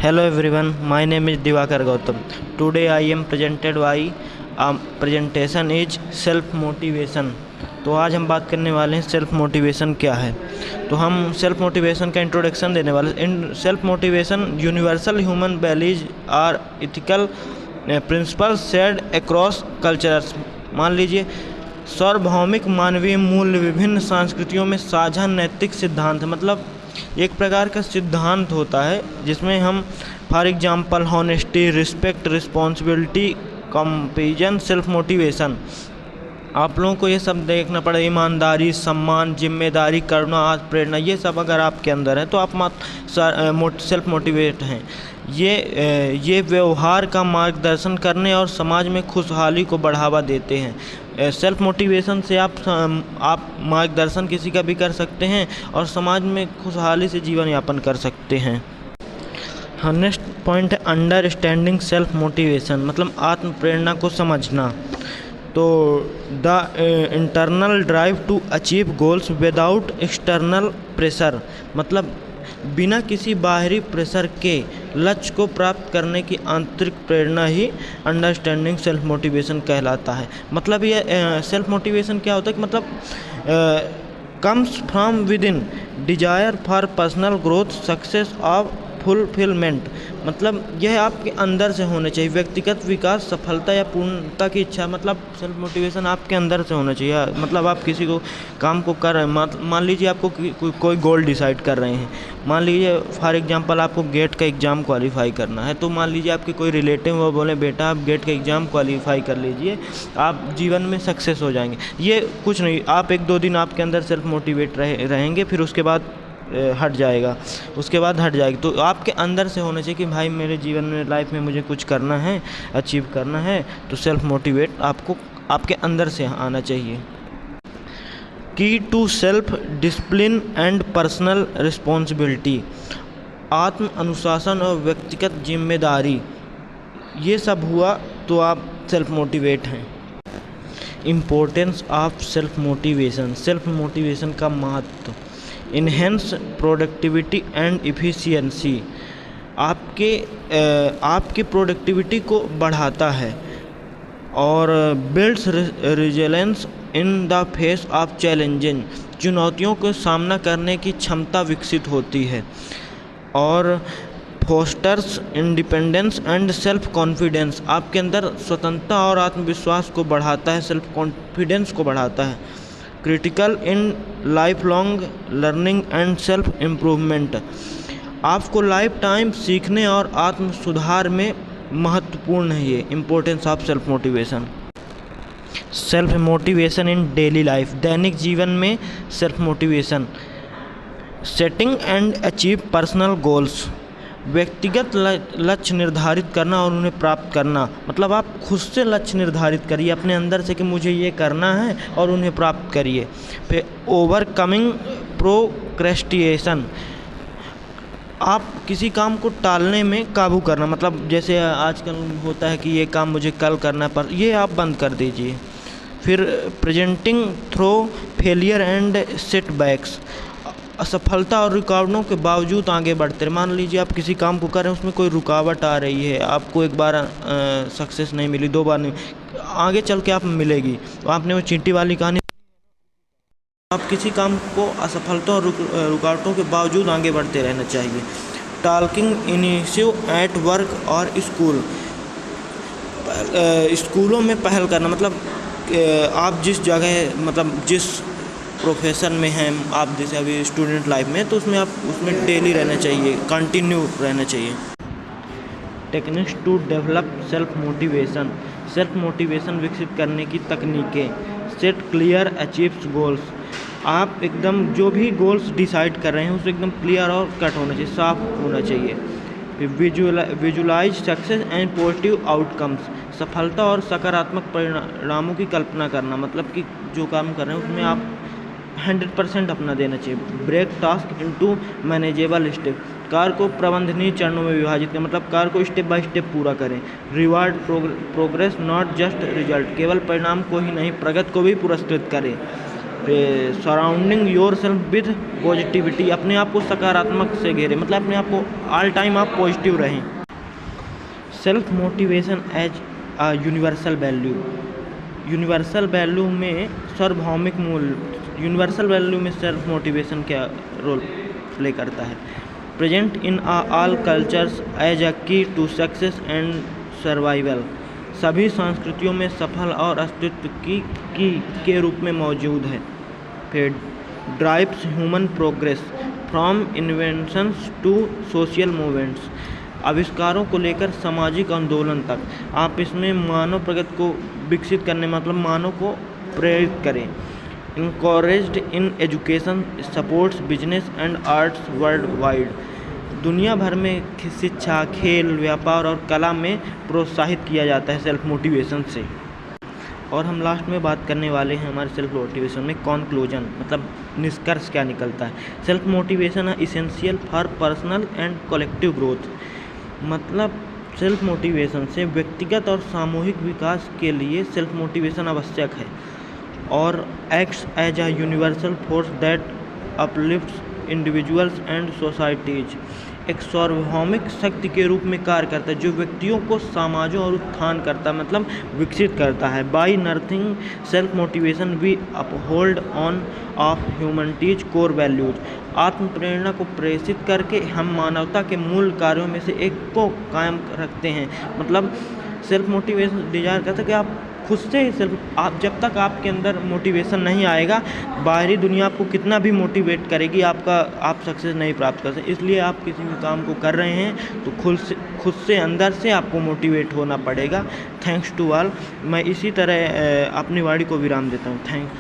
Hello everyone, my name is Divakar Gautam. Today I am presented by presentation is self motivation. तो आज हम बात करने वाले हैं सेल्फ मोटिवेशन क्या है। तो हम सेल्फ मोटिवेशन का इंट्रोडक्शन देने वाले हैं। इन self motivation universal human values are ethical principle shared across cultures. मान लीजिए सार्वभौमिक मानवीय मूल्य विभिन्न संस्कृतियों में साझा नैतिक सिद्धांत, मतलब एक प्रकार का सिद्धांत होता है जिसमें हम for example honesty, respect, responsibility, compassion, self motivation, आप लोगों को ये सब देखना पड़े। ईमानदारी, सम्मान, जिम्मेदारी, करुणा, प्रेरणा, ये सब अगर आपके अंदर है तो आप सेल्फ मोटिवेट हैं। ये व्यवहार का मार्गदर्शन करने और समाज में खुशहाली को बढ़ावा देते हैं। सेल्फ मोटिवेशन से आप मार्गदर्शन किसी का भी कर सकते हैं और समाज में खुशहाली से जीवन यापन कर सकते हैं। नेक्स्ट पॉइंट है अंडरस्टैंडिंग सेल्फ मोटिवेशन, मतलब आत्म प्रेरणा को समझना। तो the internal drive to achieve goals without external pressure, मतलब बिना किसी बाहरी प्रेशर के लक्ष्य को प्राप्त करने की आंतरिक प्रेरणा ही अंडरस्टैंडिंग सेल्फ मोटिवेशन कहलाता है। मतलब ये सेल्फ मोटिवेशन क्या होता है कि मतलब comes from with in desire for personal growth, success of fulfilment, मतलब यह आपके अंदर से होना चाहिए। व्यक्तिगत विकास, सफलता या पूर्णता की इच्छा, मतलब सेल्फ मोटिवेशन आपके अंदर से होना चाहिए। मतलब आप किसी को काम को कर रहे हैं, मान लीजिए आपको कोई गोल डिसाइड कर रहे हैं। मान लीजिए फॉर एग्जांपल आपको गेट का एग्ज़ाम क्वालिफाई करना है, तो मान लीजिए आपके कोई रिलेटिव वो बोले बेटा आप गेट का एग्ज़ाम क्वालिफाई कर लीजिए, आप जीवन में सक्सेस हो जाएंगे। ये कुछ नहीं, आप 1-2 दिन आपके अंदर सेल्फ मोटिवेट रहेंगे, फिर उसके बाद हट जाएगा, उसके बाद हट जाएगी। तो आपके अंदर से होना चाहिए कि भाई मेरे जीवन में, लाइफ में मुझे कुछ करना है, अचीव करना है, तो सेल्फ मोटिवेट आपको आपके अंदर से आना चाहिए। Key to self discipline and personal responsibility, आत्म अनुशासन और व्यक्तिगत जिम्मेदारी, ये सब हुआ तो आप सेल्फ मोटिवेट हैं। Importance of self motivation, self motivation का महत्व। इन्हेंस प्रोडक्टिविटी एंड इफ़िशियंसी, आपकी प्रोडक्टिविटी को बढ़ाता है और builds resilience in the face of challenging, चुनौतियों का सामना करने की क्षमता विकसित होती है और fosters independence and self confidence, आपके अंदर स्वतंत्रता और आत्मविश्वास को बढ़ाता है, सेल्फ कॉन्फिडेंस को बढ़ाता है। Critical in life long learning and self improvement, आपको लाइफ टाइम सीखने और आत्म सुधार में महत्वपूर्ण है ये importance of self motivation. Self motivation in daily life, दैनिक जीवन में self motivation. Setting and achieve personal goals, व्यक्तिगत लक्ष्य निर्धारित करना और उन्हें प्राप्त करना, मतलब आप खुद से लक्ष्य निर्धारित करिए अपने अंदर से कि मुझे ये करना है और उन्हें प्राप्त करिए। फिर ओवरकमिंग प्रोक्रेस्टिनेशन, आप किसी काम को टालने में काबू करना, मतलब जैसे आजकल होता है कि ये काम मुझे कल करना पर ये आप बंद कर दीजिए। फिर presenting through failure and setbacks, असफलता और रुकावटों के बावजूद आगे बढ़ते रहे। मान लीजिए आप किसी काम को कर रहे हैं, उसमें कोई रुकावट आ रही है, आपको एक बार सक्सेस नहीं मिली, 2 बार नहीं, आगे चल के आप मिलेगी। तो आपने वो चींटी वाली कहानी, आप किसी काम को असफलता और रुकावटों के बावजूद आगे बढ़ते रहना चाहिए। टॉकिंग इनिशिएटिव एट वर्क और स्कूल, स्कूलों में पहल करना, मतलब आप जिस जगह, मतलब जिस प्रोफेशन में हैं आप, जैसे अभी स्टूडेंट लाइफ में, तो उसमें डेली रहना चाहिए, कंटिन्यू रहना चाहिए। Techniques to develop self motivation, self motivation विकसित करने की तकनीकें। सेट क्लियर अचीव्स गोल्स, आप एकदम जो भी गोल्स डिसाइड कर रहे हैं उसे एकदम क्लियर और कट होना चाहिए, साफ होना चाहिए। Visualize success and positive outcomes, सफलता और सकारात्मक परिणामों की कल्पना करना, मतलब कि जो काम कर रहे हैं उसमें आप 100% अपना देना चाहिए। Break task into manageable step, कार्य को प्रबंधनीय चरणों में विभाजित करें, मतलब कार्य को स्टेप बाय स्टेप पूरा करें। Reward progress not just result, केवल परिणाम को ही नहीं प्रगति को भी पुरस्कृत करें। फिर surrounding your self with positivity, अपने आप को सकारात्मक से घेरे, मतलब अपने आप को ऑल टाइम आप पॉजिटिव रहें। Self motivation as a universal value, universal value में सार्वभौमिक मूल्य, यूनिवर्सल वैल्यू में सेल्फ मोटिवेशन क्या रोल प्ले करता है। Present in all cultures as a key to success and survival, सभी संस्कृतियों में सफल और अस्तित्व की के रूप में मौजूद है। फिर drives human progress from inventions to social movements, आविष्कारों को लेकर सामाजिक आंदोलन तक, आप इसमें मानव प्रगति को विकसित करने मतलब मानव को प्रेरित करें। Encouraged in education supports business and arts world wide, दुनिया भर में शिक्षा, खेल, व्यापार और कला में प्रोत्साहित किया जाता है सेल्फ मोटिवेशन से। और हम लास्ट में बात करने वाले हैं हमारे सेल्फ मोटिवेशन में कॉन्क्लूजन, मतलब निष्कर्ष क्या निकलता है। सेल्फ मोटिवेशन है essential for personal and collective growth, मतलब सेल्फ मोटिवेशन से व्यक्तिगत और सामूहिक विकास के लिए सेल्फ मोटिवेशन आवश्यक है और acts as a universal force that uplifts individuals and societies, एक सार्वभौमिक शक्ति के रूप में कार्य करता है जो व्यक्तियों को समाजों और उत्थान करता है, मतलब विकसित करता है। By nurturing self motivation we uphold on of humanities core values, आत्म प्रेरणा को प्रेषित करके हम मानवता के मूल कार्यों में से एक को कायम रखते हैं। मतलब सेल्फ मोटिवेशन डिजायर करता है कि आप खुद से ही सेल्फ, आप जब तक आपके अंदर मोटिवेशन नहीं आएगा, बाहरी दुनिया आपको कितना भी मोटिवेट करेगी, आप सक्सेस नहीं प्राप्त कर सकते। इसलिए आप किसी भी काम को कर रहे हैं तो खुद से अंदर से आपको मोटिवेट होना पड़ेगा। Thanks to all. मैं इसी तरह अपनी वाणी को विराम देता हूँ। थैंक्स।